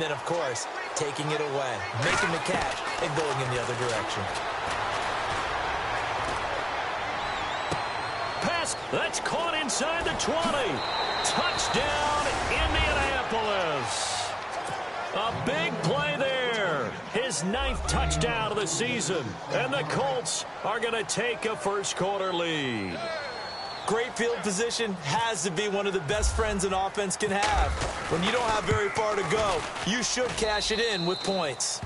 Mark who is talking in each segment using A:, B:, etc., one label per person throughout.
A: then, of course, taking it away, making the catch, and going in the other direction.
B: Pass. That's caught inside the 20. Touchdown, Indianapolis. A big play there. His 9th touchdown of the season. And the Colts are going to take a first-quarter lead.
A: Great field position has to be one of the best friends an offense can have. When you don't have very far to go, you should cash it in with points.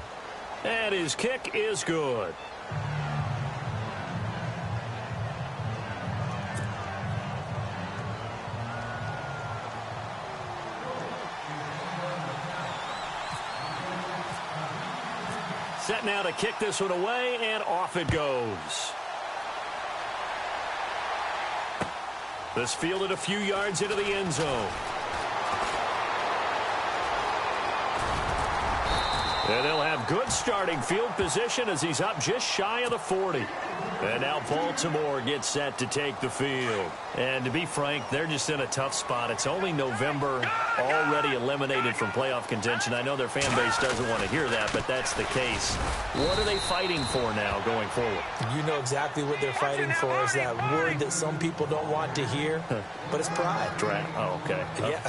B: And his kick is good. Set now to kick this one away, and off it goes. This fielded a few yards into the end zone. And they'll have good starting field position as he's up just shy of the 40. And now Baltimore gets set to take the field. And to be frank, they're just in a tough spot. It's only November, already eliminated from playoff contention. I know their fan base doesn't want to hear that, but that's the case. What are they fighting for now going forward?
A: You know exactly what they're fighting for is that word that some people don't want to hear, but it's pride.
B: Draft. Oh, okay.
A: Yeah.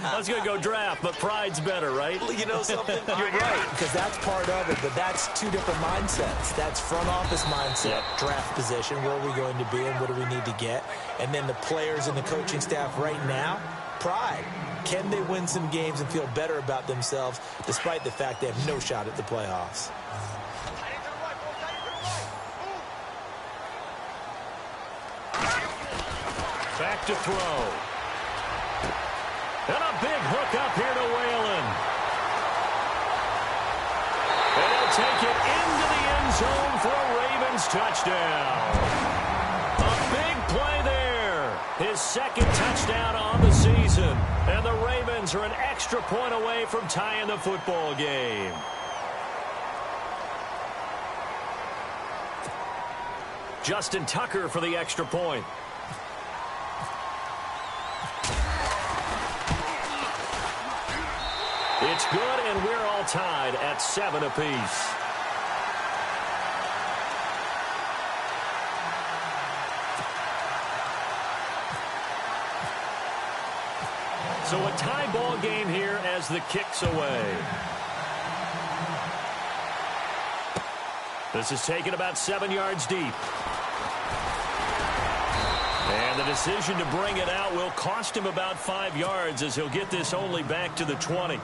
B: I was going to go draft, but pride's better, right?
A: You know something? You're right, because that's part of it, but that's two different mindsets. That's front office mindset, draft position, where are we going to be and what do we need to get? And then the players and the coaching staff right now, pride. Can they win some games and feel better about themselves despite the fact they have no shot at the playoffs?
B: Back to throw. And a big hook up here to Whalen. And he'll take it into the end zone for a Ravens touchdown. A big play there. His 2nd touchdown on the season. And the Ravens are an extra point away from tying the football game. Justin Tucker for the extra point. It's good, and we're all tied at 7 apiece. So a tie ball game here as the kick's away. This is taken about 7 yards deep. And the decision to bring it out will cost him about 5 yards as he'll get this only back to the 20.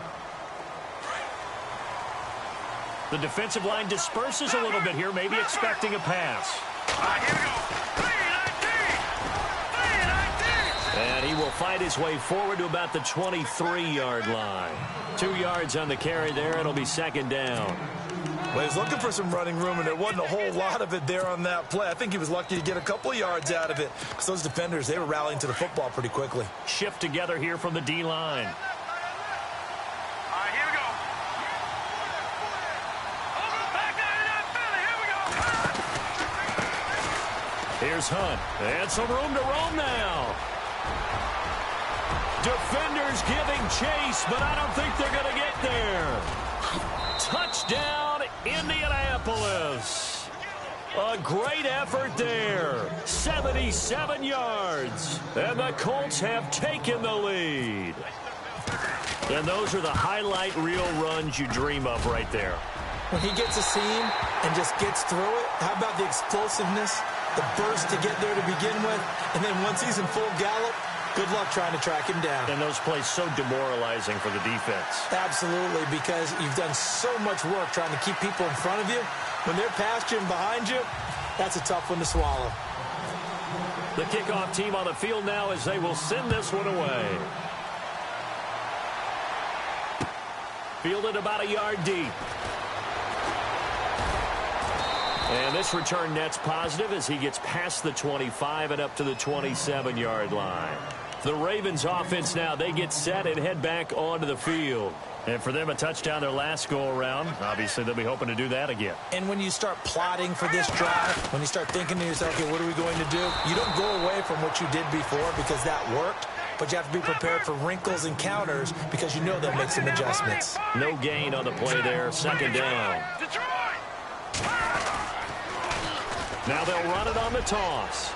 B: The defensive line disperses a little bit here, maybe expecting a pass.
C: Here we go. 3-19.
B: And he will fight his way forward to about the 23-yard line. 2 yards on the carry there. It'll be 2nd down.
A: Well, he was looking for some running room, and there wasn't a whole lot of it there on that play. I think he was lucky to get a couple of yards out of it because those defenders, they were rallying to the football pretty quickly.
B: Shift together here from the D-line.
C: Here we go. Back there in that Philly. Here we go.
B: Here's Hunt. And some room to roam now. Defenders giving chase, but I don't think they're going to get there. Touchdown, Indianapolis. A great effort there. 77 yards. And the Colts have taken the lead. And those are the highlight reel runs you dream of right there.
A: When he gets a seam and just gets through it, how about the explosiveness, the burst to get there to begin with, and then once he's in full gallop, good luck trying to track him down.
B: And those plays so demoralizing for the defense.
A: Absolutely, because you've done so much work trying to keep people in front of you. When they're past you and behind you, that's a tough one to swallow.
B: The kickoff team on the field now as they will send this one away. Fielded about a yard deep. And this return net's positive as he gets past the 25 and up to the 27-yard line. The Ravens offense now, they get set and head back onto the field. And for them, a touchdown their last go-around. Obviously, they'll be hoping to do that again.
A: And when you start plotting for this drive, when you start thinking to yourself, okay, what are we going to do? You don't go away from what you did before because that worked. but you have to be prepared for wrinkles and counters because you know they'll make some adjustments.
B: No gain on the play there. Second down. Now they'll run it on the toss.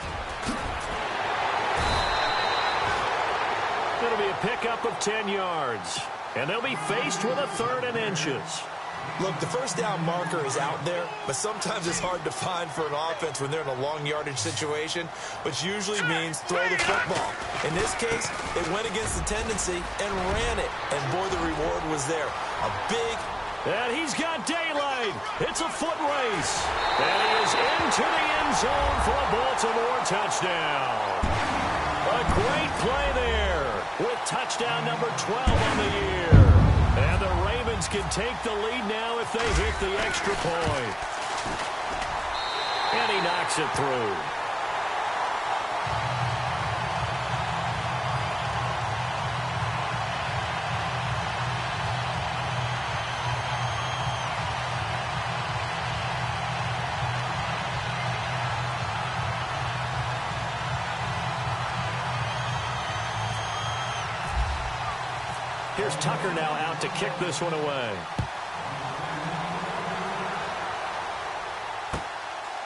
B: It'll be a pickup of 10 yards. And they'll be faced with a 3rd and inches.
A: Look, the first down marker is out there, but sometimes it's hard to find for an offense when they're in a long yardage situation, which usually means throw the football. In this case, they went against the tendency and ran it. And, boy, the reward was there. A big...
B: And he's got daylight. It's a foot race. And he is into the end zone for a Baltimore touchdown. A great play there with touchdown number 12 on the year. And the Ravens can take the lead now if they hit the extra point. And he knocks it through. Here's Tucker now out to kick this one away.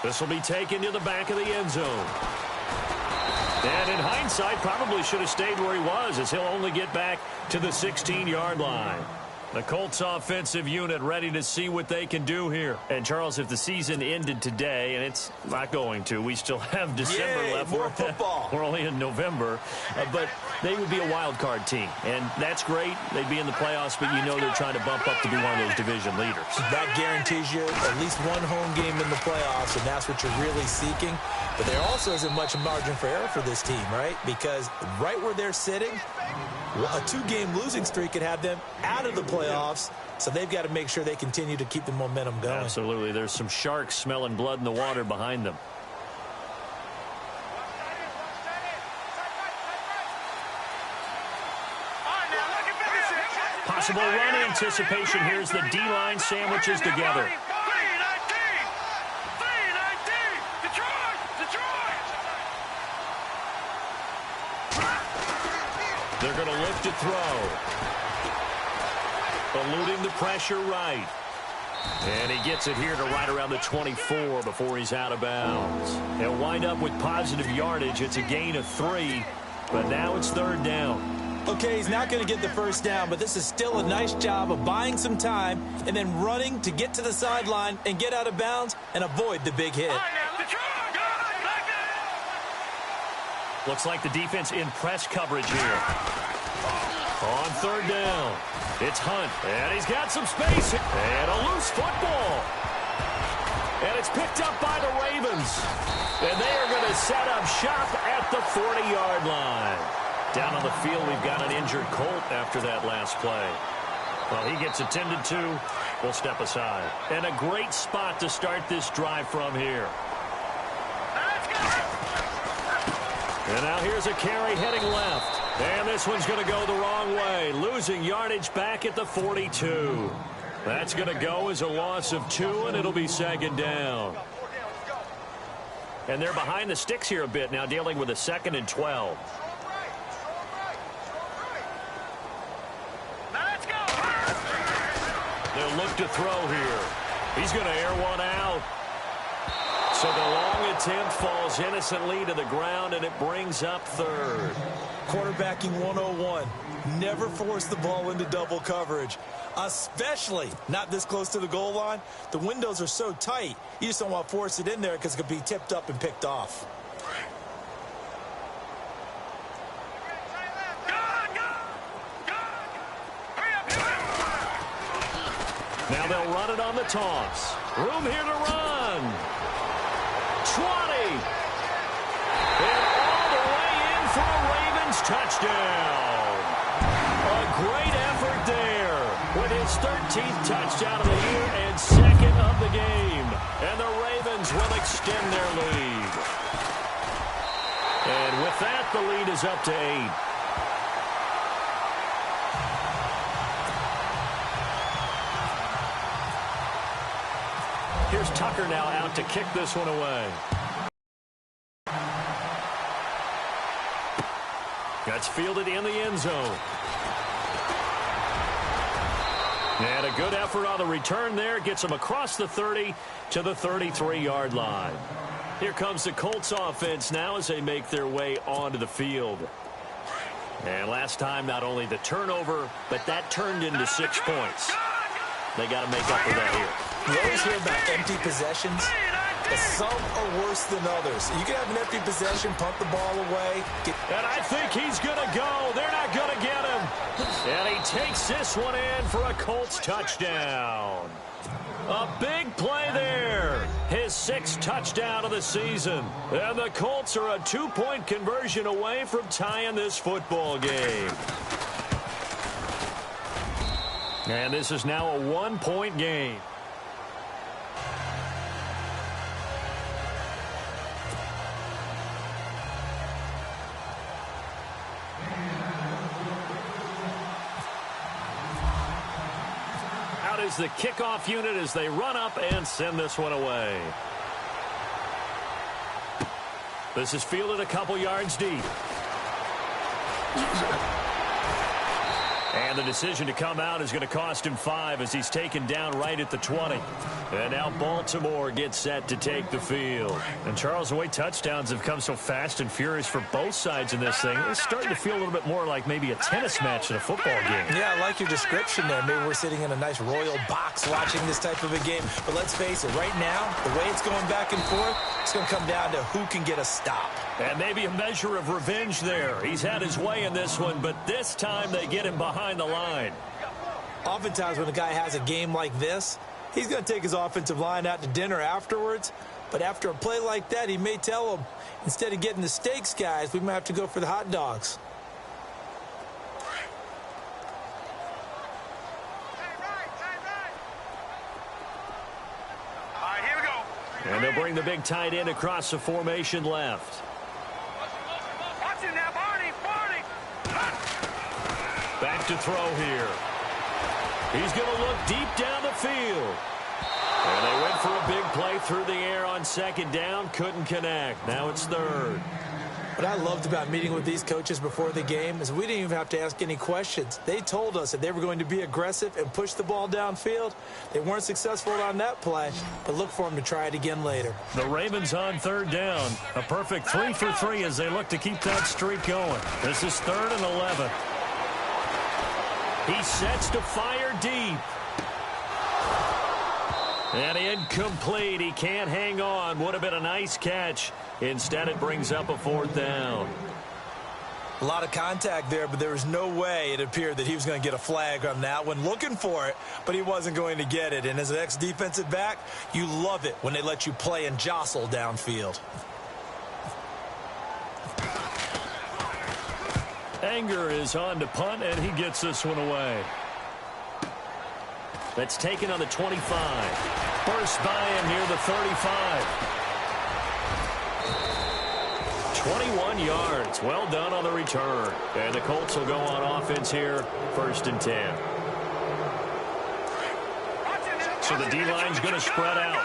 B: This will be taken to the back of the end zone. And in hindsight, probably should have stayed where he was, as he'll only get back to the 16-yard line. The Colts offensive unit ready to see what they can do here. And, Charles, if the season ended today, and it's not going to, we still have December left.
A: More football.
B: We're only in November. But they would be a wild card team. And that's great. They'd be in the playoffs, but you know they're trying to bump up to be one of those division leaders.
A: That guarantees you at least one home game in the playoffs, and that's what you're really seeking. But there also isn't much margin for error for this team, right? Because right where they're sitting, a 2-game losing streak could have them out of the playoffs, so they've got to make sure they continue to keep the momentum going.
B: Absolutely. There's some sharks smelling blood in the water behind them. Possible run anticipation. Here's the D-line sandwiches together. They're going to look to throw. Eluding the pressure right. And he gets it here to right around the 24 before he's out of bounds. He'll wind up with positive yardage. It's a gain of 3, but now it's 3rd down.
A: Okay, he's not going to get the first down, but this is still a nice job of buying some time and then running to get to the sideline and get out of bounds and avoid the big hit.
B: Looks like the defense in press coverage here. On 3rd down, it's Hunt, and he's got some space, and a loose football. And it's picked up by the Ravens. And they are going to set up shop at the 40-yard line. Down on the field, we've got an injured Colt after that last play. Well, he gets attended to. We'll step aside. And a great spot to start this drive from here. And now here's a carry heading left. And this one's going to go the wrong way. Losing yardage back at the 42. That's going to go as a loss of 2, and it'll be 2nd down. And they're behind the sticks here a bit now, dealing with a 2nd and 12. They'll look to throw here. He's going to air one out. So the long attempt falls innocently to the ground, and it brings up 3rd.
A: Quarterbacking 101. Never force the ball into double coverage, especially not this close to the goal line. The windows are so tight, you just don't want to force it in there because it could be tipped up and picked off.
B: Now they'll run it on the toss. Room here to run. 20. And all the way in for a Ravens touchdown. A great effort there with his 13th touchdown of the year and 2nd of the game. And the Ravens will extend their lead. And with that, the lead is up to 8. Here's Tucker now out to kick this one away. That's fielded in the end zone. And a good effort on the return there. Gets him across the 30 to the 33-yard line. Here comes the Colts offense now as they make their way onto the field. And last time, not only the turnover, but that turned into 6 points. They got to make up for that here.
A: You always hear about empty possessions. Some are worse than others. You can have an empty possession, pump the ball away.
B: And I think he's going to go. They're not going to get him. And he takes this one in for a Colts touchdown. A big play there. His 6th touchdown of the season. And the Colts are a 2-point conversion away from tying this football game. And this is now a 1-point game. Out is the kickoff unit as they run up and send this one away. This is fielded a couple yards deep. And the decision to come out is going to cost him 5 as he's taken down right at the 20. And now Baltimore gets set to take the field. And Charles, the way touchdowns have come so fast and furious for both sides in this thing, it's starting to feel a little bit more like maybe a tennis match than a football game.
A: Yeah, I like your description there. Maybe we're sitting in a nice royal box watching this type of a game. But let's face it, right now, the way it's going back and forth, it's going to come down to who can get a stop.
B: And maybe a measure of revenge there. He's had his way in this one, but this time they get him behind the line.
A: Oftentimes when a guy has a game like this, he's going to take his offensive line out to dinner afterwards. But after a play like that, he may tell them, instead of getting the steaks, guys, we might have to go for the hot dogs.
C: All right, here we go.
B: And they'll bring the big tight end across the formation left.
C: Watch it now, Barney.
B: Back to throw here. He's going to look deep down the field. And they went for a big play through the air on 2nd down. Couldn't connect. Now it's 3rd.
A: What I loved about meeting with these coaches before the game is we didn't even have to ask any questions. They told us that they were going to be aggressive and push the ball downfield. They weren't successful on that play, but look for them to try it again later.
B: The Ravens on 3rd down. A perfect 3 for 3 as they look to keep that streak going. This is 3rd and 11. He sets to fire deep. And incomplete. He can't hang on. Would have been a nice catch. Instead, it brings up a 4th down.
A: A lot of contact there, but there was no way it appeared that he was going to get a flag on that one. Looking for it, but he wasn't going to get it. And as an ex-defensive back, you love it when they let you play and jostle downfield.
B: Anger is on to punt, and he gets this one away. That's taken on the 25. Burst by him near the 35. 21 yards. Well done on the return. And the Colts will go on offense here, 1st and 10. So the D-line's going to spread out.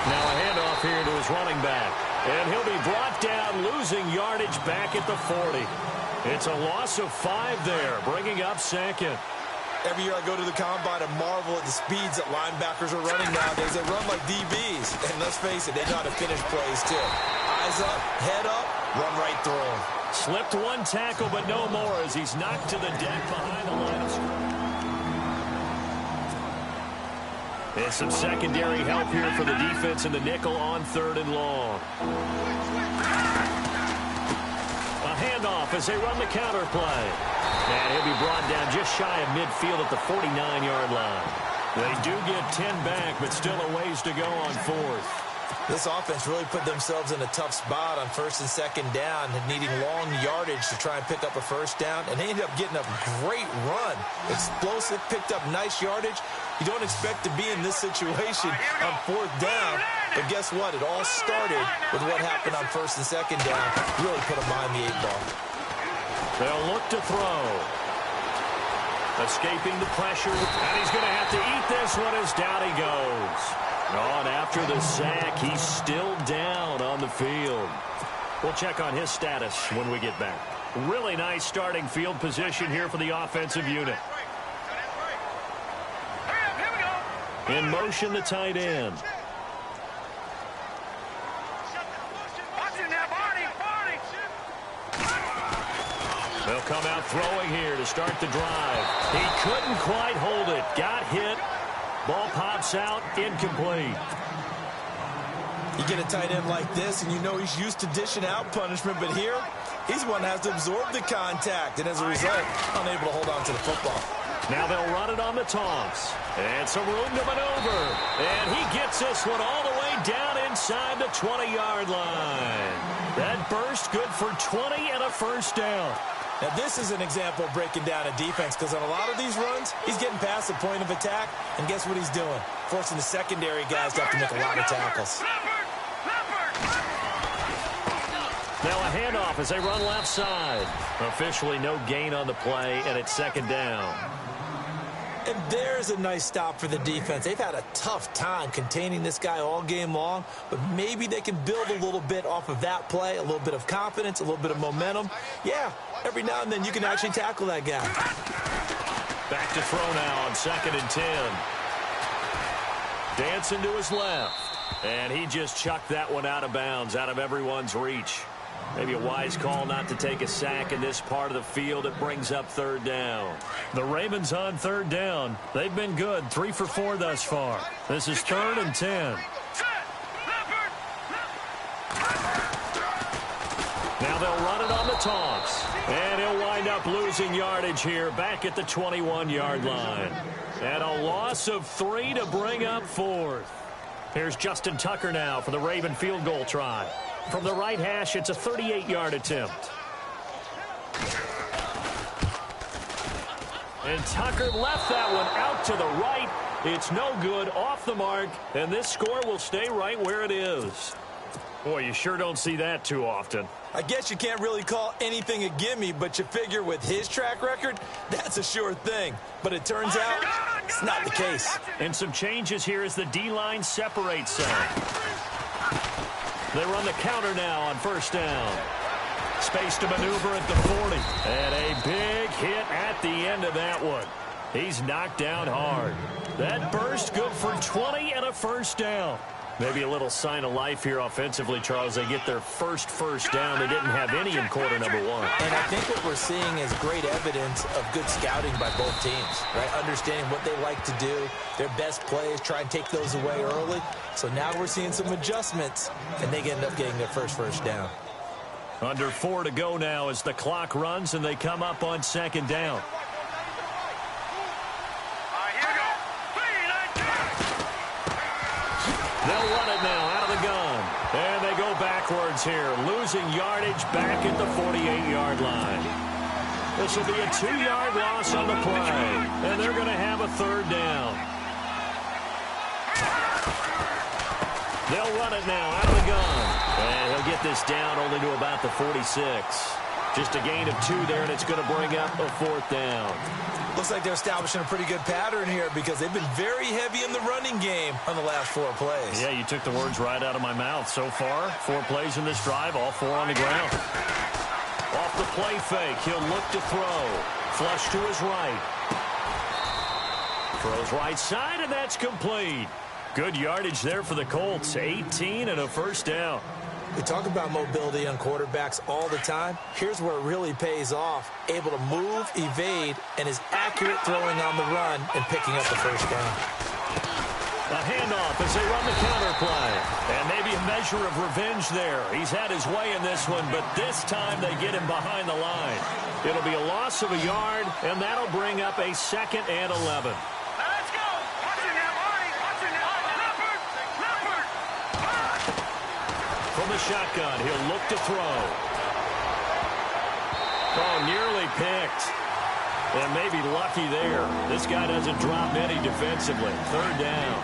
B: Now a handoff here to his running back. And he'll be brought down, losing yardage back at the 40. It's a loss of 5 there, bringing up 2nd.
A: Every year I go to the combine and marvel at the speeds that linebackers are running nowadays. They run like DBs. And let's face it, they know how to finish plays too. Eyes up, head up, run right through them.
B: Slipped one tackle, but no more as he's knocked to the deck behind the line of scrimmage. And some secondary help here for the defense in the nickel on 3rd and long. A handoff as they run the counter play. And he'll be brought down just shy of midfield at the 49-yard line. They do get 10 back, but still a ways to go on 4th.
A: This offense really put themselves in a tough spot on 1st and 2nd down, needing long yardage to try and pick up a 1st down, and they ended up getting a great run. Explosive, picked up nice yardage. You don't expect to be in this situation on 4th down, but guess what? It all started with what happened on 1st and 2nd down. Really put them behind the 8 ball.
B: They'll look to throw. Escaping the pressure, and he's going to have to eat this one as down he goes. Oh, and after the sack, he's still down on the field. We'll check on his status when we get back. Really nice starting field position here for the offensive unit. In motion, the tight end. They'll come out throwing here to start the drive. He couldn't quite hold it. Got hit. Ball pops out, incomplete.
A: You get a tight end like this, and you know he's used to dishing out punishment, but here, he's the one that has to absorb the contact, and as a result, unable to hold on to the football.
B: Now they'll run it on the toss. And some room to maneuver. And he gets this one all the way down inside the 20-yard line. That burst good for 20 and a first down.
A: Now, this is an example of breaking down a defense because on a lot of these runs, he's getting past the point of attack, and guess what he's doing? Forcing the secondary guys to have to make a lot of tackles.
B: Now a handoff as they run left side. Officially no gain on the play, and it's second down.
A: And there's a nice stop for the defense. They've had a tough time containing this guy all game long, but maybe they can build a little bit off of that play, a little bit of confidence, a little bit of momentum. Yeah, every now and then you can actually tackle that guy.
B: Back to throw now on 2nd and 10. Dancing to his left. And he just chucked that one out of bounds, out of everyone's reach. Maybe a wise call not to take a sack in this part of the field. It brings up 3rd down. The Ravens on 3rd down. They've been good, 3 for 4 thus far. This is 3rd and 10. Now they'll run it on the toss. And he'll wind up losing yardage here back at the 21-yard line. And a loss of 3 to bring up 4th. Here's Justin Tucker now for the Raven field goal try. From the right hash, it's a 38-yard attempt. And Tucker left that one out to the right. It's no good, off the mark, and this score will stay right where it is. Boy, you sure don't see that too often.
A: I guess you can't really call anything a gimme, but you figure with his track record, that's a sure thing. But it turns out it's not the case.
B: And some changes here as the D-line separates some. They run the counter now on 1st down. Space to maneuver at the 40. And a big hit at the end of that one. He's knocked down hard. That burst good for 20 and a first down. Maybe a little sign of life here offensively, Charles. They get their first down. They didn't have any in quarter number 1.
A: And I think what we're seeing is great evidence of good scouting by both teams, right? Understanding what they like to do, their best plays, try and take those away early. So now we're seeing some adjustments, and they end up getting their first down.
B: Under 4 to go now as the clock runs, and they come up on 2nd down. They'll run it now out of the gun. And they go backwards here, losing yardage back at the 48-yard line. This will be a 2-yard loss on the play. And they're going to have a 3rd down. They'll run it now out of the gun. And he'll get this down only to about the 46. Just a gain of 2 there, and it's going to bring up a 4th down.
A: Looks like they're establishing a pretty good pattern here because they've been very heavy in the running game on the last 4 plays.
B: Yeah, you took the words right out of my mouth. So far, 4 plays in this drive, all 4 on the ground. Off the play fake, he'll look to throw. Flush to his right. Throws right side, and that's complete. Good yardage there for the Colts. 18 and a first down.
A: We talk about mobility on quarterbacks all the time. Here's where it really pays off. Able to move, evade, and is accurate throwing on the run and picking up the first down.
B: A handoff as they run the counter play. And maybe a measure of revenge there. He's had his way in this one, but this time they get him behind the line. It'll be a loss of a yard, and that'll bring up a 2nd and 11. From the shotgun, he'll look to throw. Oh, nearly picked. And maybe lucky there. This guy doesn't drop many defensively. 3rd down.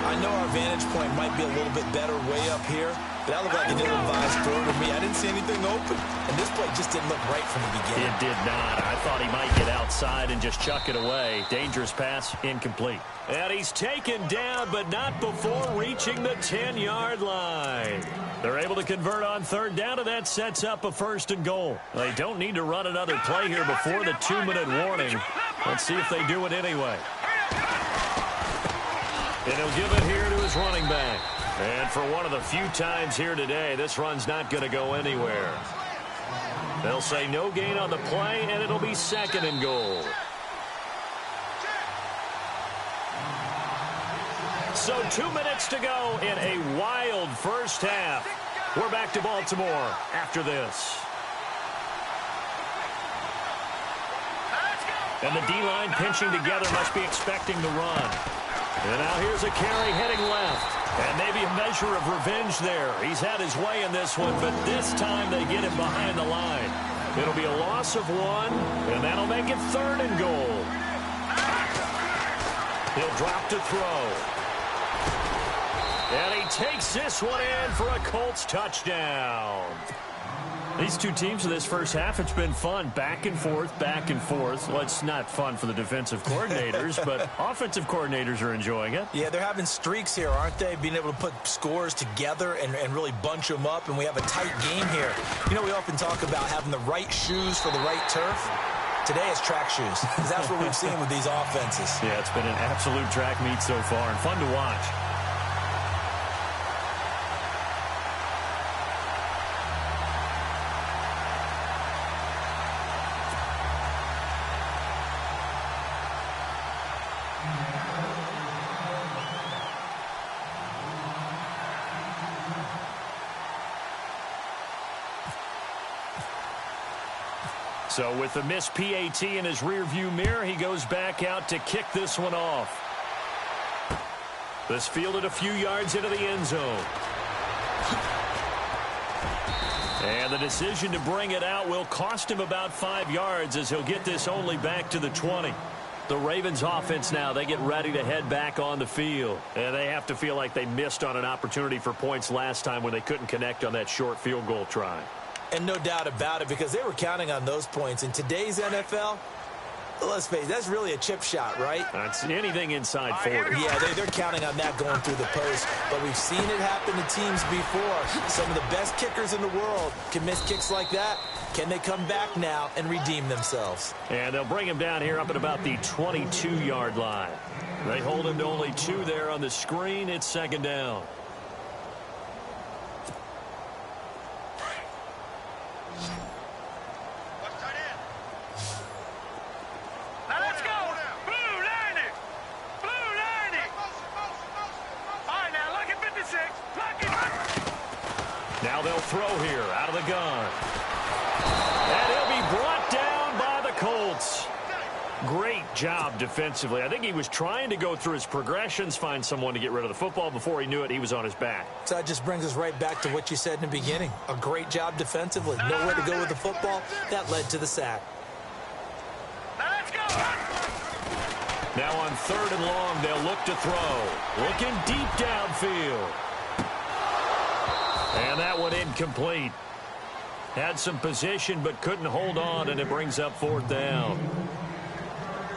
A: I know our vantage point might be a little bit better way up here, but that looked like an ill-advised throw to me. I didn't see anything open, and this play just didn't look right from the beginning.
B: It did not. I thought he might get out outside and just chuck it away. Dangerous pass, incomplete. And he's taken down, but not before reaching the 10-yard line. They're able to convert on third down, and that sets up a 1st and goal. They don't need to run another play here before the 2-minute warning. Let's see if they do it anyway. And he'll give it here to his running back. And for one of the few times here today, this run's not going to go anywhere. They'll say no gain on the play, and it'll be 2nd and goal. So 2 minutes to go in a wild first half. We're back to Baltimore after this. And the D-line pinching together must be expecting the run. And now here's a carry heading left. And maybe a measure of revenge there. He's had his way in this one, but this time they get him behind the line. It'll be a loss of 1, and that'll make it 3rd and goal. He'll drop to throw. And he takes this one in for a Colts touchdown. These two teams in this first half, it's been fun. Back and forth, back and forth. Well, it's not fun for the defensive coordinators, but offensive coordinators are enjoying it.
A: Yeah, they're having streaks here, aren't they? Being able to put scores together and really bunch them up, and we have a tight game here. You know, we often talk about having the right shoes for the right turf. Today it's track shoes, because that's what we've seen with these offenses.
B: Yeah, it's been an absolute track meet so far, and fun to watch. So with the missed PAT in his rearview mirror, he goes back out to kick this one off. This fielded a few yards into the end zone. And the decision to bring it out will cost him about 5 yards as he'll get this only back to the 20. The Ravens offense now, they get ready to head back on the field. And they have to feel like they missed on an opportunity for points last time when they couldn't connect on that short field goal try.
A: And no doubt about it, because they were counting on those points. In today's NFL, let's face it, that's really a chip shot, right?
B: That's anything inside 40.
A: Yeah, they're counting on that going through the post. But we've seen it happen to teams before. Some of the best kickers in the world can miss kicks like that. Can they come back now and redeem themselves?
B: And they'll bring him down here up at about the 22-yard line. They hold him to only 2 there on the screen. It's 2nd down. Now they'll throw here out of the gun. And he'll be brought down by the Colts. Great job defensively. I think he was trying to go through his progressions, find someone to get rid of the football. Before he knew it, he was on his back.
A: So that just brings us right back to what you said in the beginning. A great job defensively. Nowhere to go with the football. That led to the sack.
C: Let's go.
B: Now on 3rd and long, they'll look to throw. Looking deep downfield. And that one incomplete. Had some position but couldn't hold on, and it brings up 4th down.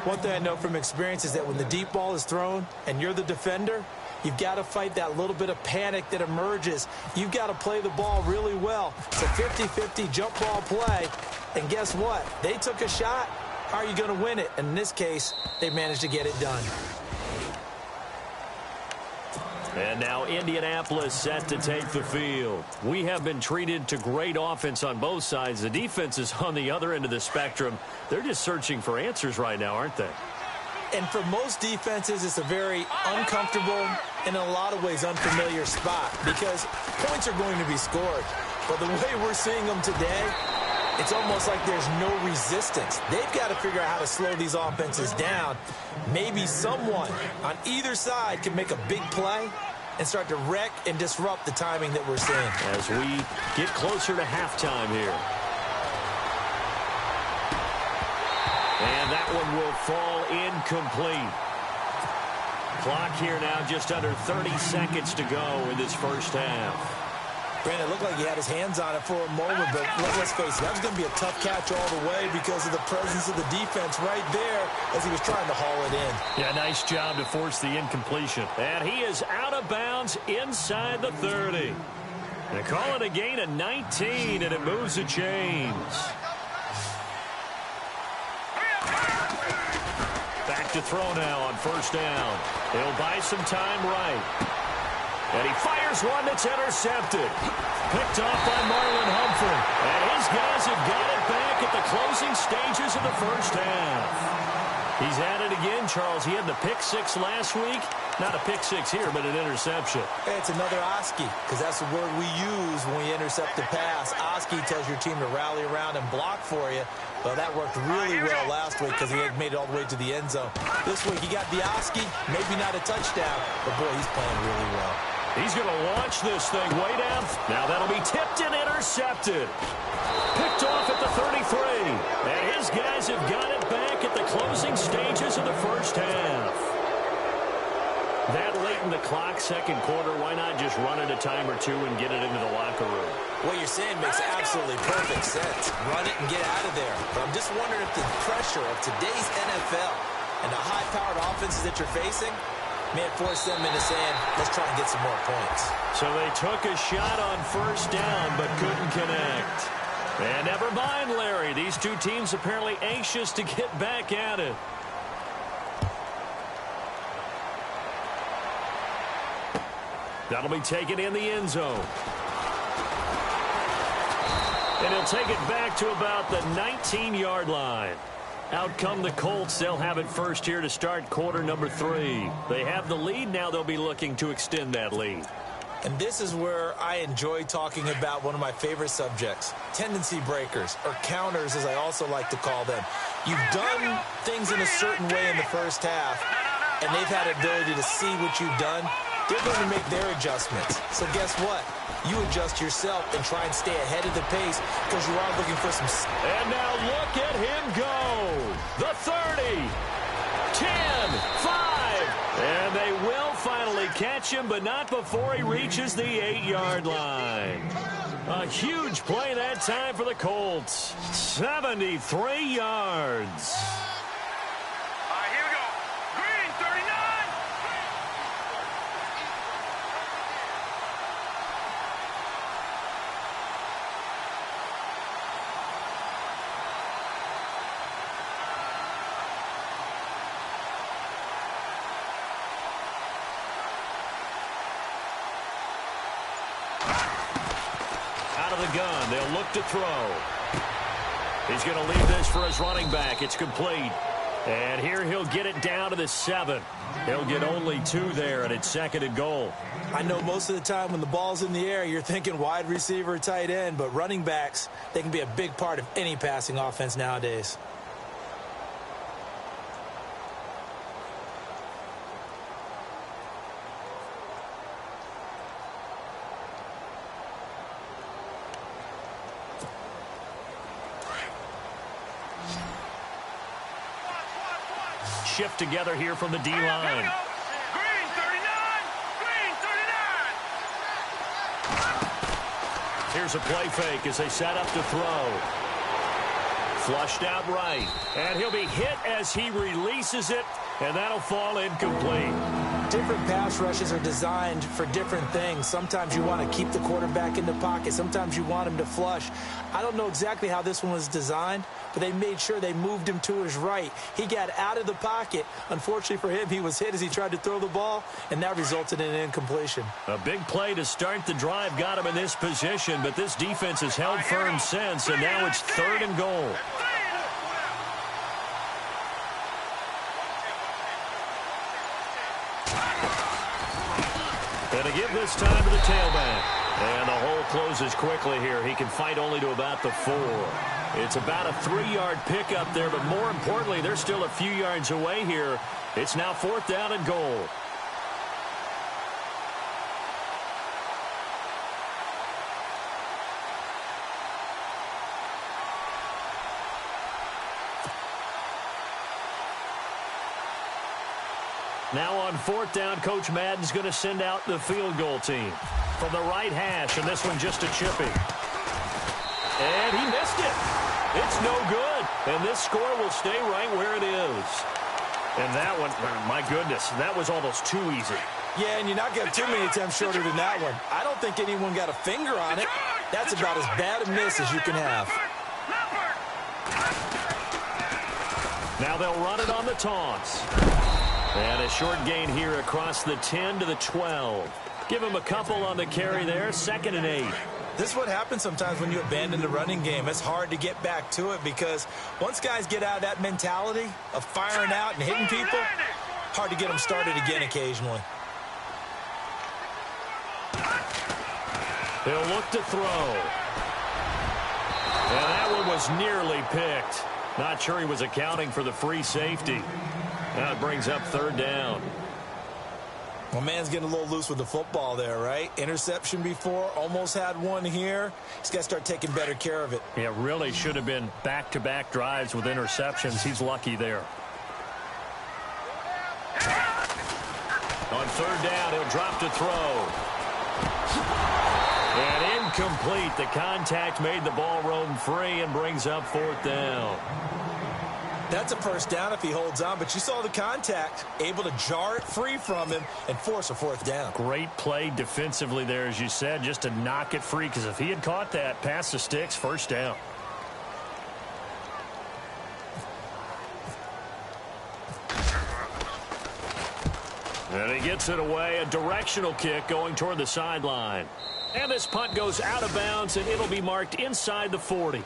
A: One thing I know from experience is that when the deep ball is thrown and you're the defender, you've got to fight that little bit of panic that emerges. You've got to play the ball really well. It's a 50-50 jump ball play. And guess what? They took a shot. How are you going to win it? And in this case, they managed to get it done.
B: And now Indianapolis set to take the field. We have been treated to great offense on both sides. The defense is on the other end of the spectrum. They're just searching for answers right now, aren't they?
A: And for most defenses, it's a very uncomfortable and in a lot of ways unfamiliar spot because points are going to be scored. But the way we're seeing them today, it's almost like there's no resistance. They've got to figure out how to slow these offenses down. Maybe someone on either side can make a big play and start to wreck and disrupt the timing that we're seeing.
B: As we get closer to halftime here. And that one will fall incomplete. Clock here now just under 30 seconds to go in this first half.
A: Brandon, it looked like he had his hands on it for a moment, but let's face it, that was going to be a tough catch all the way because of the presence of the defense right there as he was trying to haul it in.
B: Yeah, nice job to force the incompletion. And he is out of bounds inside the 30. They call it a gain of 19, and it moves the chains. Back to throw now on first down. He'll buy some time right. And he fires one that's intercepted. Picked off by Marlon Humphrey. And his guys have got it back at the closing stages of the first half. He's at it again, Charles. He had the pick six last week. Not a pick six here, but an interception.
A: Hey, it's another Oski, because that's the word we use when we intercept the pass. Oski tells your team to rally around and block for you. Well, that worked really well last week because he had made it all the way to the end zone. This week, he got the Oski, maybe not a touchdown, but boy, he's playing really well.
B: He's going to launch this thing way down. Now that'll be tipped and intercepted. Picked off at the 33. And his guys have got it back at the closing stages of the first half. That late in the clock, second quarter, why not just run it a time or two and get it into the locker room?
A: What you're saying makes absolutely perfect sense. Run it and get out of there. But I'm just wondering if the pressure of today's NFL and the high-powered offenses that you're facing may have forced them into saying, let's try and get some more points.
B: So they took a shot on first down but couldn't connect. And never mind, Larry. These two teams apparently anxious to get back at it. That'll be taken in the end zone. And he'll take it back to about the 19-yard line. Out come the Colts. They'll have it first here to start quarter number 3. They have the lead. Now they'll be looking to extend that lead.
A: And this is where I enjoy talking about one of my favorite subjects, tendency breakers, or counters as I also like to call them. You've done things in a certain way in the first half, and they've had the ability to see what you've done. They're going to make their adjustments. So guess what? You adjust yourself and try and stay ahead of the pace because you are looking for some...
B: And now look at him go. The 30, 10, 5. And they will finally catch him, but not before he reaches the 8-yard line. A huge play that time for the Colts. 73 yards. Gun. They'll look to throw. He's going to leave this for his running back. It's complete. And here he'll get it down to the 7. He'll get only 2 there, and it's second and goal.
A: I know most of the time when the ball's in the air, you're thinking wide receiver, tight end, but running backs, they can be a big part of any passing offense nowadays.
B: Shift together here from the D-line.
C: Green 39! Green 39!
B: Here's a play fake as they set up to throw. Flushed out right. And he'll be hit as he releases it, and that'll fall incomplete.
A: Different pass rushes are designed for different things. Sometimes you want to keep the quarterback in the pocket. Sometimes you want him to flush. I don't know exactly how this one was designed, but they made sure they moved him to his right. He got out of the pocket. Unfortunately for him, he was hit as he tried to throw the ball, and that resulted in an incompletion.
B: A big play to start the drive got him in this position, but this defense has held firm since, and now it's 3rd and goal. And to give this time to the tailback. And the hole closes quickly here. He can fight only to about the 4. It's about a 3-yard pickup there, but more importantly, they're still a few yards away here. It's now 4th down and goal. Now on fourth down, Coach Madden's going to send out the field goal team from the right hash, and this one just a chipping. And he missed it. It's no good. And this score will stay right where it is. And that one, my goodness, that was almost too easy.
A: Yeah, and you're not getting too many attempts shorter than that one. I don't think anyone got a finger on it. That's about as bad a miss as you can have.
B: Now they'll run it on the taunts. And a short gain here across the 10 to the 12. Give him a couple on the carry there, 2nd and 8.
A: This is what happens sometimes when you abandon the running game. It's hard to get back to it because once guys get out of that mentality of firing out and hitting people, hard to get them started again occasionally.
B: He'll look to throw. And that one was nearly picked. Not sure he was accounting for the free safety. Now it brings up 3rd down.
A: Well, man's getting a little loose with the football there, right? Interception before, almost had one here. He's got to start taking better care of it.
B: Yeah, really should have been back-to-back drives with interceptions. He's lucky there. On 3rd down, he'll drop to throw. And incomplete. The contact made the ball roam free and brings up 4th down.
A: That's a first down if he holds on, but you saw the contact, able to jar it free from him and force a 4th down.
B: Great play defensively there, as you said, just to knock it free, because if he had caught that, past the sticks, 1st down. And he gets it away, a directional kick going toward the sideline. And this punt goes out of bounds, and it'll be marked inside the 40.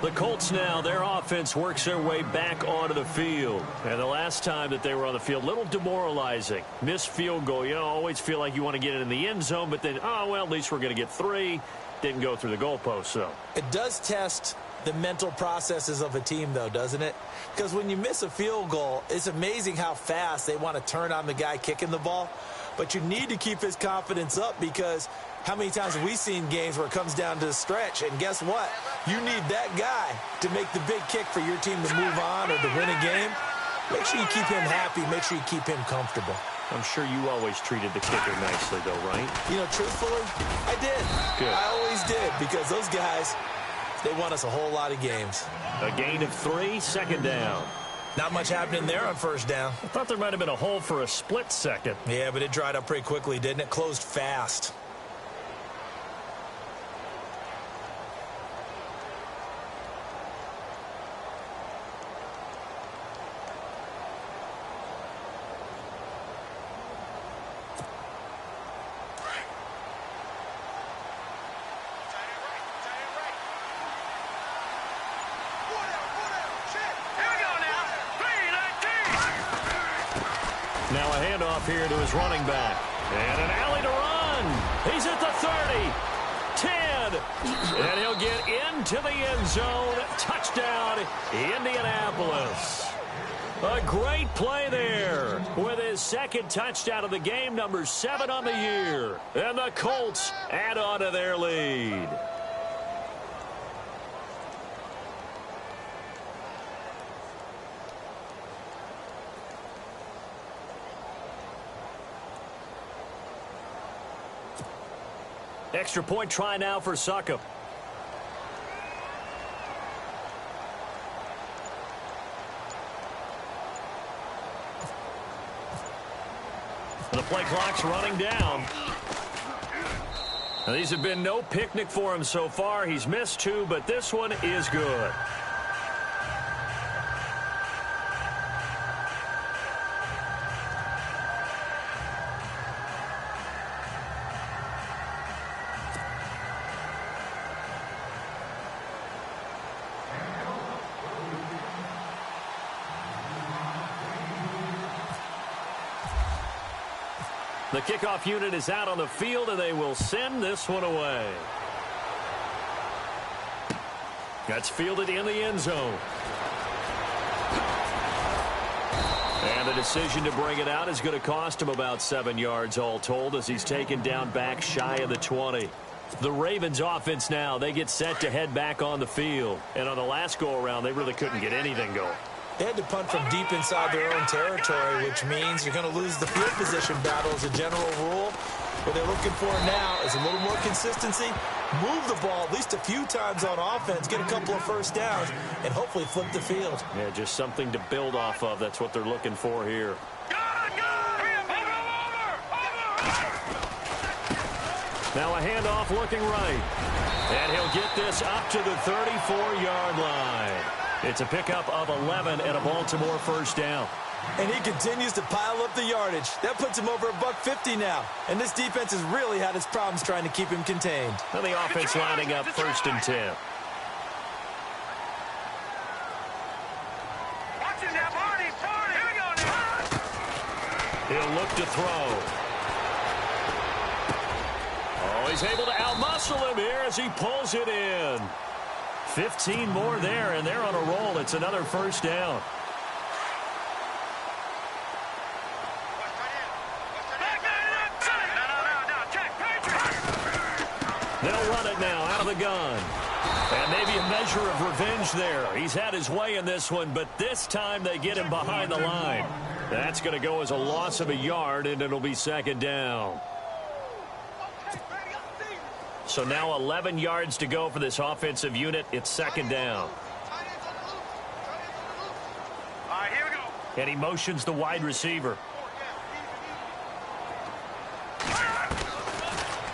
B: The Colts now, their offense works their way back onto the field. And the last time that they were on the field, a little demoralizing. Missed field goal. You know, always feel like you want to get it in the end zone, but then, oh, well, at least we're going to get 3. Didn't go through the goalpost, so.
A: It does test the mental processes of a team, though, doesn't it? Because when you miss a field goal, it's amazing how fast they want to turn on the guy kicking the ball. But you need to keep his confidence up because how many times have we seen games where it comes down to the stretch? And guess what? You need that guy to make the big kick for your team to move on or to win a game. Make sure you keep him happy. Make sure you keep him comfortable.
B: I'm sure you always treated the kicker nicely, though, right?
A: You know, truthfully, I did.
B: Good.
A: I always did because those guys, they won us a whole lot of games.
B: A gain of 3, 2nd down.
A: Not much happening there on 1st down.
B: I thought there might have been a hole for a split second.
A: Yeah, but it dried up pretty quickly, didn't it? Closed fast.
B: Now a handoff here to his running back. And an alley to run. He's at the 30, 10. And he'll get into the end zone. Touchdown, Indianapolis. A great play there with his 2nd touchdown of the game, number 7 on the year. And the Colts add on to their lead. Extra point try now for Succop. The play clock's running down. Now, these have been no picnic for him so far. He's missed 2, but this one is good. The kickoff unit is out on the field, and they will send this one away. That's fielded in the end zone. And the decision to bring it out is going to cost him about 7 yards all told as he's taken down back shy of the 20. The Ravens offense now, they get set to head back on the field. And on the last go-around, they really couldn't get anything going.
A: They had to punt from deep inside their own territory, which means you're going to lose the field position battle as a general rule. What they're looking for now is a little more consistency, move the ball at least a few times on offense, get a couple of first downs, and hopefully flip the field.
B: Yeah, just something to build off of. That's what they're looking for here. Now a handoff looking right. And he'll get this up to the 34-yard line. It's a pickup of 11 and a Baltimore first down.
A: And he continues to pile up the yardage. That puts him over $150 now. And this defense has really had its problems trying to keep him contained.
B: And the offense lining up 1st and 10. He'll look to throw. Oh, he's able to outmuscle him here as he pulls it in. 15 more there, and they're on a roll. It's another first down. They'll run it now out of the gun. And maybe a measure of revenge there. He's had his way in this one, but this time they get him behind the line. That's going to go as a loss of a yard, and it'll be 2nd down. So now 11 yards to go for this offensive unit. It's 2nd down.
C: All right, here we go.
B: And he motions the wide receiver.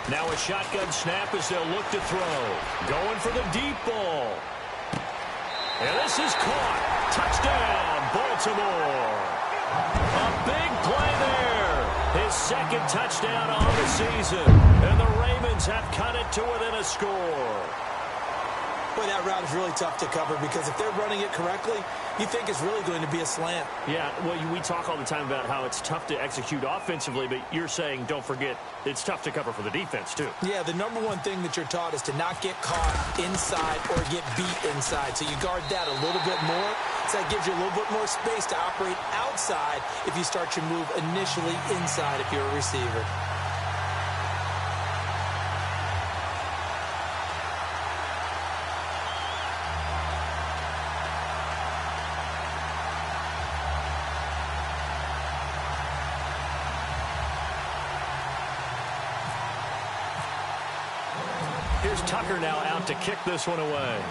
B: Now a shotgun snap as they'll look to throw. Going for the deep ball. And this is caught. Touchdown, Baltimore. A big play there. His 2nd touchdown on the season. And the Ravens have cut it to within a score.
A: Boy, that route is really tough to cover because if they're running it correctly, you think it's really going to be a slant.
B: Yeah, well, we talk all the time about how it's tough to execute offensively, but you're saying, don't forget, it's tough to cover for the defense, too.
A: Yeah, the number one thing that you're taught is to not get caught inside or get beat inside. So you guard that a little bit more. So that gives you a little bit more space to operate outside if you start your move initially inside if you're a receiver.
B: Here's Tucker now out to kick this one away.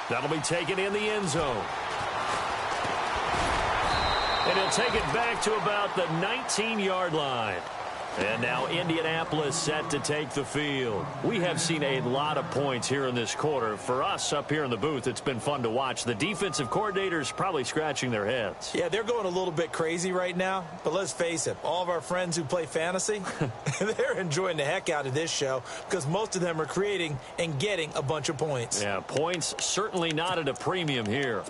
B: That'll be taken in the end zone. And he'll take it back to about the 19-yard line. And now Indianapolis set to take the field. We have seen a lot of points here in this quarter. For us up here in the booth, it's been fun to watch. The defensive coordinators probably scratching their heads.
A: Yeah, they're going a little bit crazy right now. But let's face it, all of our friends who play fantasy, they're enjoying the heck out of this show because most of them are creating and getting a bunch of points.
B: Yeah, points certainly not at a premium here.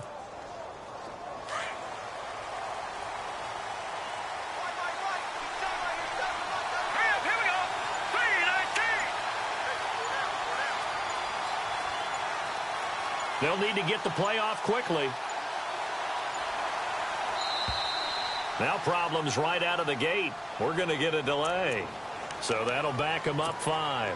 B: They'll need to get the play off quickly. Now problems right out of the gate. We're going to get a delay. So that'll back them up 5.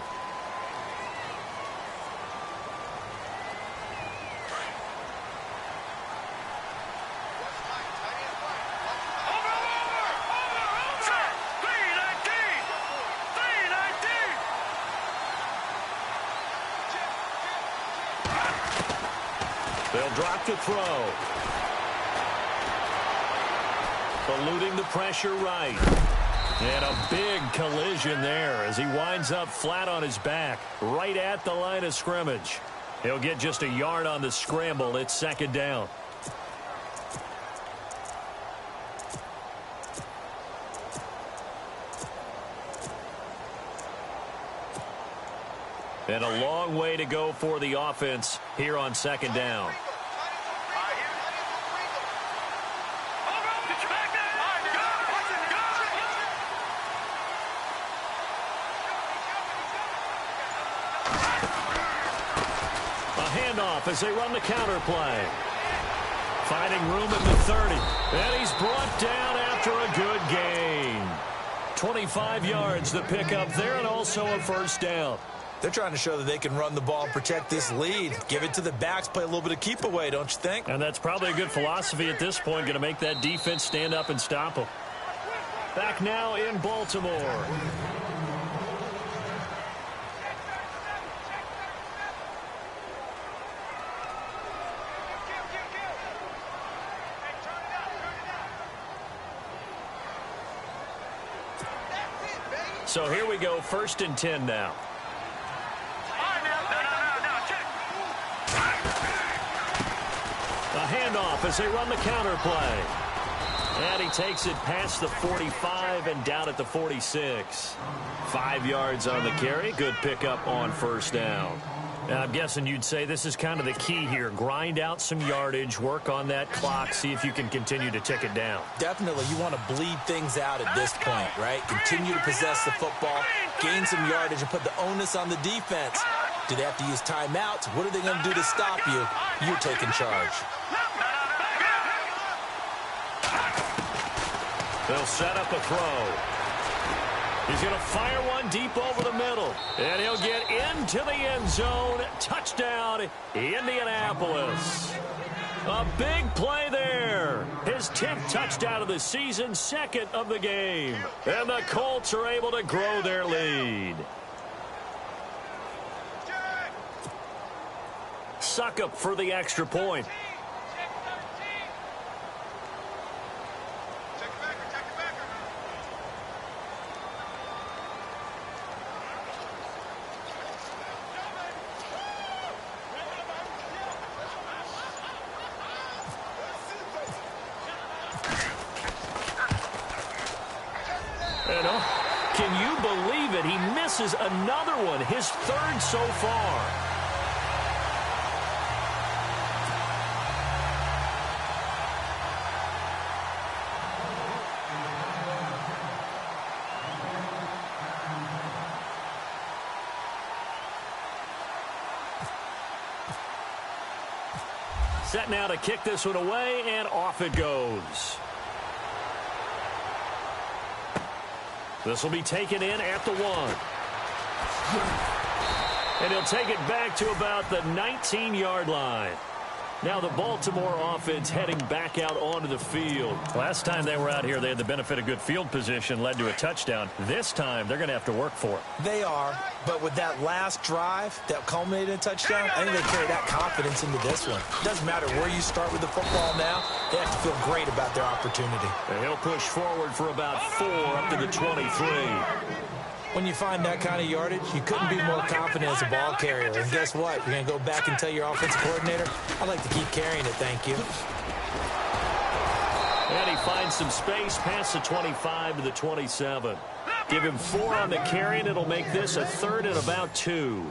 B: They'll drop to throw. Eluding the pressure right. And a big collision there as he winds up flat on his back, right at the line of scrimmage. He'll get just a yard on the scramble. It's 2nd down. And a long way to go for the offense here on 2nd down. A handoff as they run the counter play. Finding room at the 30. And he's brought down after a good gain. 25 yards the pickup there and also a first down.
A: They're trying to show that they can run the ball and protect this lead. Give it to the backs, play a little bit of keep away, don't you think?
B: And that's probably a good philosophy at this point, going to make that defense stand up and stop them. Back now in Baltimore. So here we go, 1st and 10 now. A handoff as they run the counter play. And he takes it past the 45 and down at the 46. 5 yards on the carry. Good pickup on 1st down. And I'm guessing you'd say this is kind of the key here. Grind out some yardage, work on that clock, see if you can continue to tick it down.
A: Definitely. You want to bleed things out at this point, right? Continue to possess the football, gain some yardage, and put the onus on the defense. Do they have to use timeouts? What are they going to do to stop you? You're taking charge.
B: They'll set up a throw. He's going to fire one deep over the middle. And he'll get into the end zone. Touchdown, Indianapolis. A big play there. His 10th touchdown of the season, 2nd of the game. And the Colts are able to grow their lead. Suckup for the extra point. Can you believe it? He misses another one, his 3rd so far. Set now to kick this one away, and off it goes. This will be taken in at the 1. And he'll take it back to about the 19-yard line. Now the Baltimore offense heading back out onto the field. Last time they were out here, they had the benefit of good field position, led to a touchdown. This time, they're going to have to work for it.
A: They are, but with that last drive that culminated in a touchdown, I think they carry that confidence into this one. It doesn't matter where you start with the football now. They have to feel great about their opportunity.
B: And he'll push forward for about 4 up to the 23.
A: When you find that kind of yardage, you couldn't be more confident as a ball carrier. And guess what? You're going to go back and tell your offensive coordinator, I'd like to keep carrying it, thank you.
B: And he finds some space past the 25 to the 27. Give him 4 on the carry, and it'll make this a 3rd and about 2.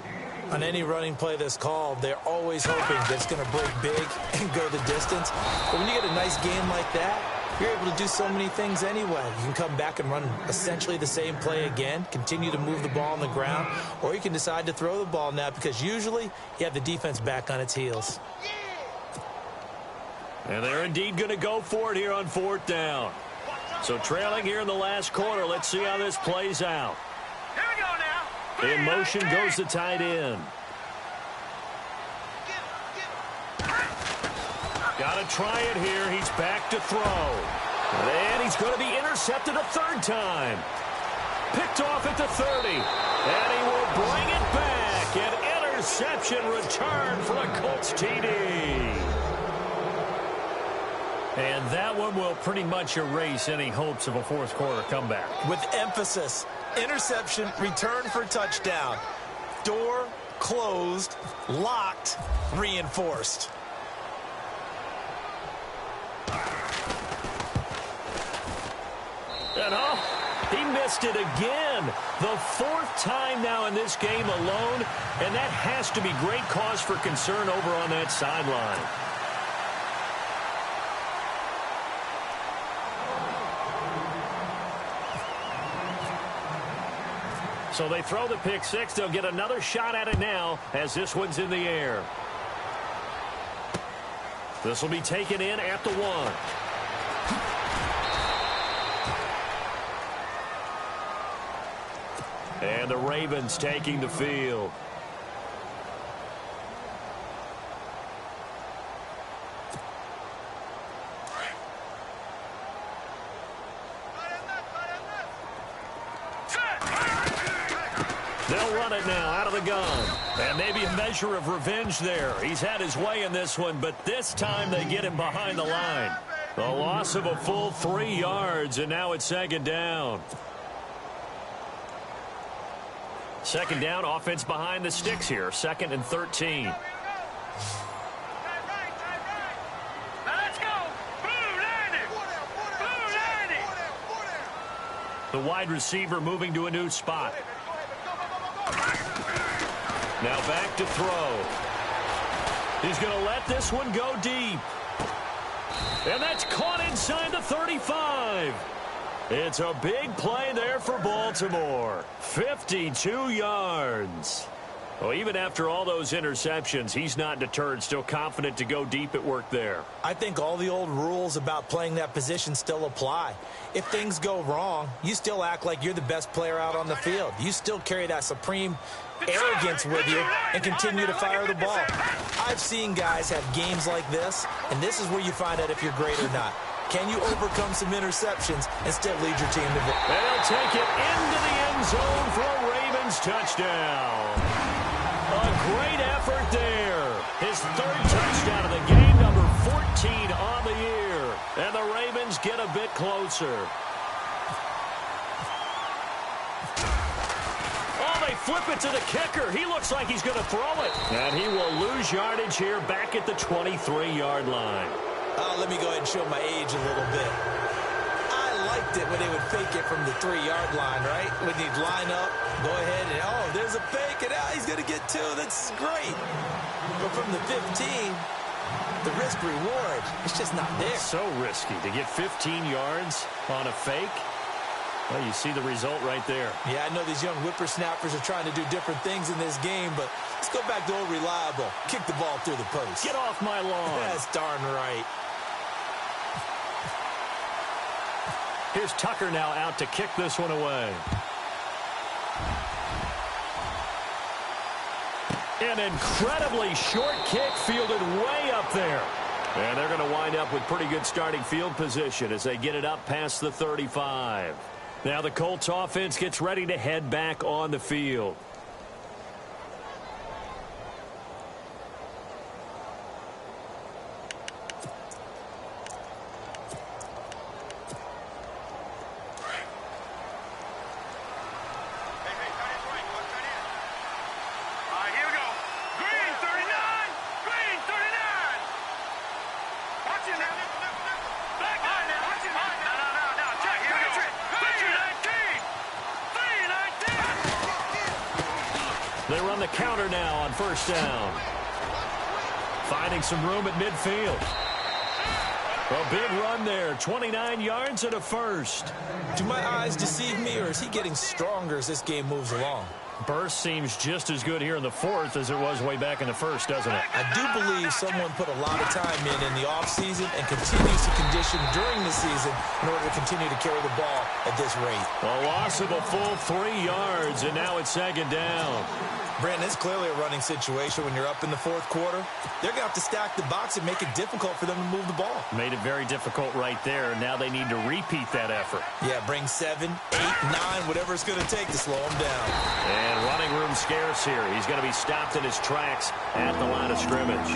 A: On any running play that's called, they're always hoping that it's going to break big and go the distance. But when you get a nice game like that, you're able to do so many things anyway. You can come back and run essentially the same play again, continue to move the ball on the ground, or you can decide to throw the ball now because usually you have the defense back on its heels.
B: And they're indeed going to go for it here on 4th down. So trailing here in the last quarter, let's see how this plays out.
C: Here we go now.
B: In motion goes the tight end. Got to try it here. He's back to throw. And he's going to be intercepted a 3rd time. Picked off at the 30. And he will bring it back. An interception return for a Colts TD. And that one will pretty much erase any hopes of a 4th quarter comeback.
A: With emphasis, interception, return for touchdown. Door closed, locked, reinforced.
B: And he missed it again. The 4th time now in this game alone, and that has to be great cause for concern over on that sideline. So they throw the pick 6. They'll get another shot at it now as this one's in the air. This will be taken in at the 1. And the Ravens taking the field. They'll run it now out of the gun. And maybe a measure of revenge there. He's had his way in this one, but this time they get him behind the line. A loss of a full 3 yards, and now it's second down. Second down, offense behind the sticks here. 2nd and 13.
C: Now let's go. Blue landing. Blue landing.
B: The wide receiver moving to a new spot. Now back to throw. He's going to let this one go deep. And that's caught inside the 35. It's a big play there for Baltimore. 52 yards. Well, even after all those interceptions, he's not deterred, still confident to go deep at work there.
A: I think all the old rules about playing that position still apply. If things go wrong, you still act like you're the best player out on the field. You still carry that supreme arrogance with you and continue to fire the ball. I've seen guys have games like this, and this is where you find out if you're great or not. Can you overcome some interceptions and still lead your team to victory?
B: They'll take it into the end zone for a Ravens touchdown. A great effort there. His 3rd touchdown of the game, number 14 on the year. And the Ravens get a bit closer. Oh, they flip it to the kicker. He looks like he's going to throw it. And he will lose yardage here back at the 23-yard line.
A: Let me go ahead and show my age a little bit. I liked it when they would fake it from the 3-yard line, right? When they'd line up, go ahead, and oh, there's a fake, and he's going to get 2. That's great. But from the 15, the risk-reward, it's just not there.
B: So risky to get 15 yards on a fake. Well, you see the result right there.
A: Yeah, I know these young whippersnappers are trying to do different things in this game, but let's go back to old reliable. Kick the ball through the post.
B: Get off my lawn.
A: That's darn right.
B: Here's Tucker now out to kick this one away. An incredibly short kick fielded way up there. And they're going to wind up with pretty good starting field position as they get it up past the 35. Now the Colts offense gets ready to head back on the field. They run the counter now on 1st down. Finding some room at midfield. A big run there, 29 yards and a first.
A: Do my eyes deceive me, or is he getting stronger as this game moves along?
B: Burst seems just as good here in the 4th as it was way back in the 1st, doesn't it?
A: I do believe someone put a lot of time in the offseason and continues to condition during the season in order to continue to carry the ball at this rate.
B: A loss of a full 3 yards, and now it's 2nd down.
A: Brandon, it's clearly a running situation when you're up in the 4th quarter. They're going to have to stack the box and make it difficult for them to move the ball.
B: Made it very difficult right there. Now they need to repeat that effort.
A: Yeah, bring 7, 8, 9, whatever it's going to take to slow them down.
B: And running room scarce here. He's going to be stopped in his tracks at the line of scrimmage.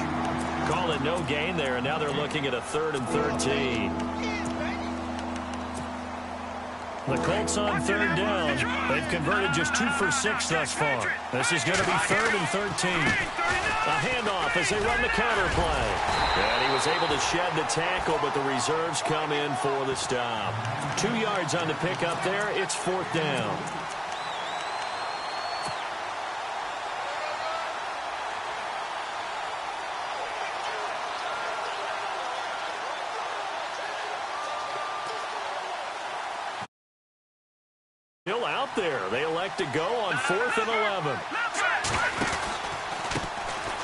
B: Call it no gain there, and now they're looking at a 3rd and 13. The Colts on 3rd down. They've converted just 2 for 6 thus far. This is going to be 3rd and 13. A handoff as they run the counter play. And he was able to shed the tackle, but the reserves come in for the stop. 2 yards on the pickup there. It's 4th down. Still out there. They elect to go on 4th and 11.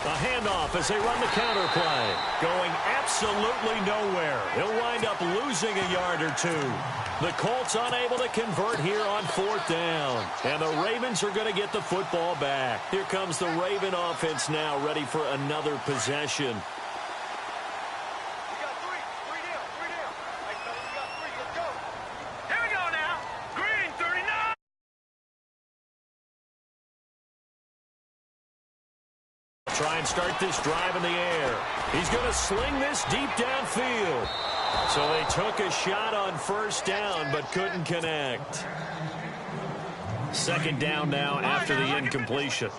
B: A handoff as they run the counter play. Going absolutely nowhere. He'll wind up losing a yard or two. The Colts unable to convert here on 4th down. And the Ravens are going to get the football back. Here comes the Raven offense now, ready for another possession. Try and start this drive in the air. He's going to sling this deep downfield. So they took a shot on 1st down but couldn't connect. 2nd down now after the incompletion.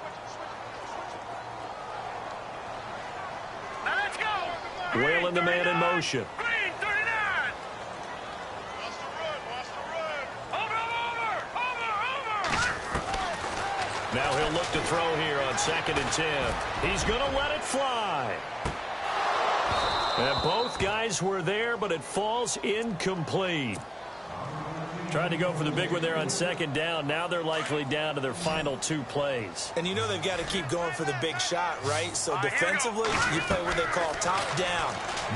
C: Now let's go.
B: Wailing the man in motion.
C: Green 39.
B: Now he'll look to throw here on 2nd and 10. He's going to let it fly. And both guys were there, but it falls incomplete. Trying to go for the big one there on 2nd down. Now they're likely down to their final 2 plays.
A: And you know they've got to keep going for the big shot, right? So defensively, you play what they call top down.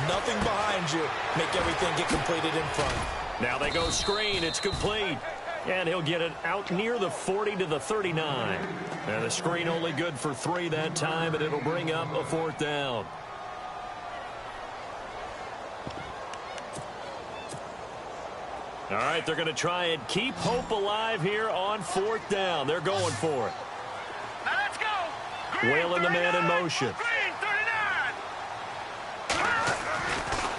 A: Nothing behind you. Make everything get completed in front.
B: Now they go screen. It's complete. And he'll get it out near the 40 to the 39. And the screen only good for 3 that time, and it'll bring up a 4th down. All right, they're going to try and keep hope alive here on 4th down. They're going for it.
C: Now let's go.
B: Wailing the man in motion.
C: Green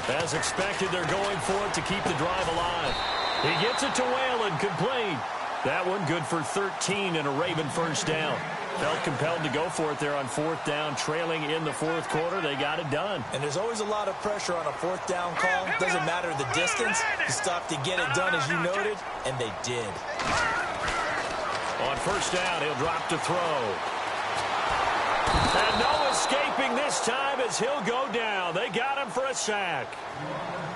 C: 39.
B: As expected, they're going for it to keep the drive alive. He gets it to Whalen, complete. That one good for 13 and a Raven 1st down. Felt compelled to go for it there on 4th down, trailing in the 4th quarter. They got it done.
A: And there's always a lot of pressure on a 4th down call. Doesn't matter the distance. You stop to get it done, as you noted, and they did.
B: On 1st down, he'll drop to throw. And no escaping this time as he'll go down. They got him for a sack.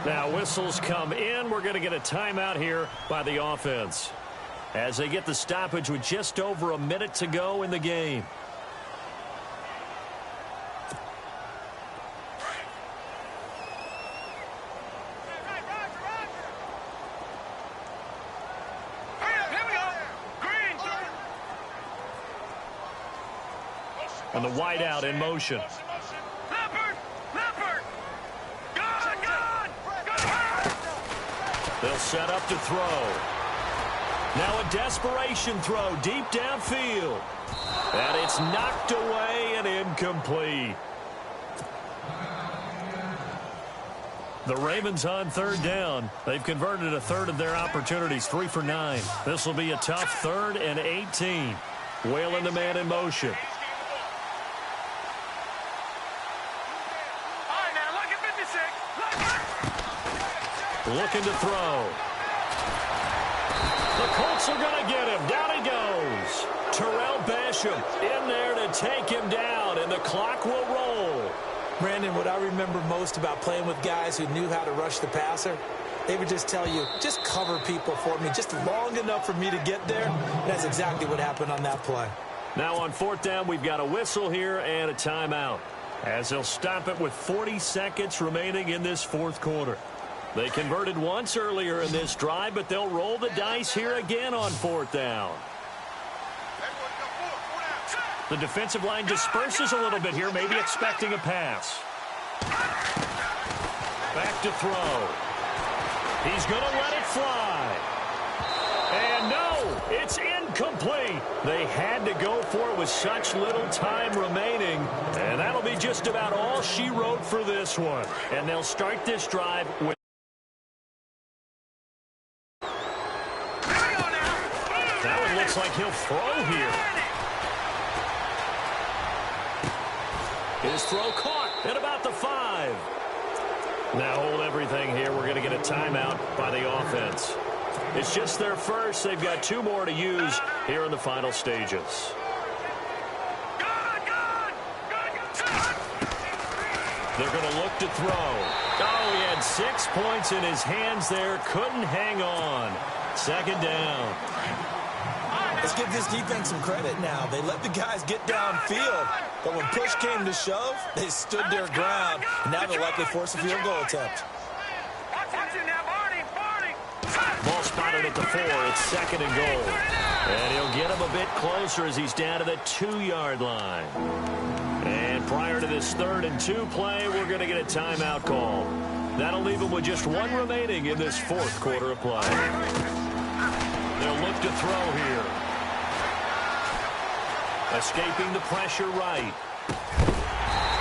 B: Now whistles come in. We're going to get a timeout here by the offense as they get the stoppage with just over a minute to go in the game. And the wideout in motion. They'll set up to throw. Now a desperation throw deep downfield. And it's knocked away and incomplete. The Ravens on 3rd down. They've converted a third of their opportunities, 3 for 9. This will be a tough 3rd and 18. Wailing the man in motion. Looking to throw. The Colts are going to get him. Down he goes. Terrell Basham in there to take him down, and the clock will roll.
A: Brandon, what I remember most about playing with guys who knew how to rush the passer, they would just tell you, just cover people for me, just long enough for me to get there. And that's exactly what happened on that play.
B: Now on 4th down, we've got a whistle here and a timeout, as they'll stop it with 40 seconds remaining in this 4th quarter. They converted once earlier in this drive, but they'll roll the dice here again on 4th down. The defensive line disperses a little bit here, maybe expecting a pass. Back to throw. He's going to let it fly. And no, it's incomplete. They had to go for it with such little time remaining. And that'll be just about all she wrote for this one. And they'll start this drive with looks like he'll throw here. His throw caught at about the 5. Now hold everything here. We're going to get a timeout by the offense. It's just their first. They've got 2 more to use here in the final stages. They're going to look to throw. Oh, he had 6 points in his hands there. Couldn't hang on. 2nd down.
A: Let's give this defense some credit now. They let the guys get downfield, but when push came to shove, they stood their ground, and now they'll likely force a field goal attempt.
B: Ball spotted at the 4. It's second and goal. And he'll get him a bit closer as he's down to the 2-yard line. And prior to this 3rd and 2 play, we're going to get a timeout call. That'll leave him with just 1 remaining in this 4th quarter of play. They'll look to throw here. Escaping the pressure right.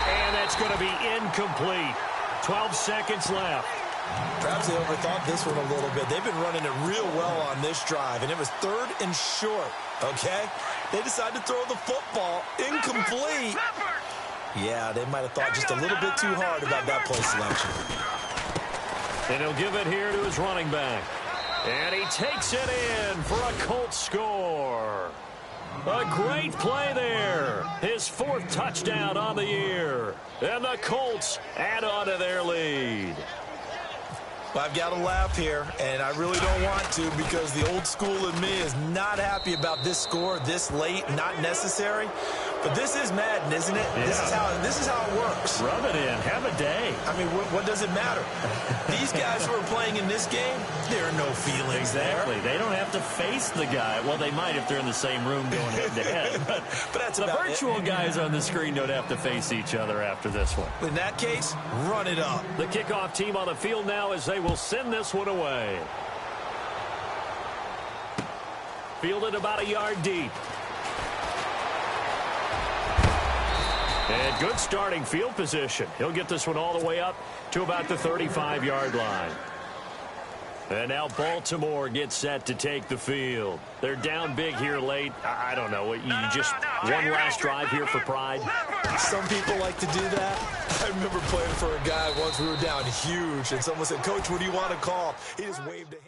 B: And that's going to be incomplete. 12 seconds left.
A: Perhaps they overthought this one a little bit. They've been running it real well on this drive, and it was 3rd and short, okay? They decided to throw the football incomplete. Yeah, they might have thought just a little bit too hard about that play selection.
B: And he'll give it here to his running back. And he takes it in for a Colts score. A great play there. His 4th touchdown on the year. And the Colts add on to their lead.
A: Well, I've got to laugh here, and I really don't want to because the old school in me is not happy about this score this late, not necessary. But this is Madden, isn't it?
B: Yeah.
A: This is how it works.
B: Rub it in. Have a day.
A: I mean, what does it matter? These guys who are playing in this game, there are no feelings
B: Exactly.
A: there.
B: They don't have to face the guy. Well, they might if they're in the same room going head-to-head. But
A: that's
B: the
A: about
B: virtual
A: it.
B: guys on the screen don't have to face each other after this one.
A: In that case, run it up.
B: The kickoff team on the field now as they will send this one away. Fielded about a yard deep. And good starting field position. He'll get this one all the way up to about the 35-yard line. And now Baltimore gets set to take the field. They're down big here late. I don't know. You just one last drive here for pride?
A: Some people like to do that. I remember playing for a guy once. We were down huge, and someone said, "Coach, what do you want to call?" He just waved a hand.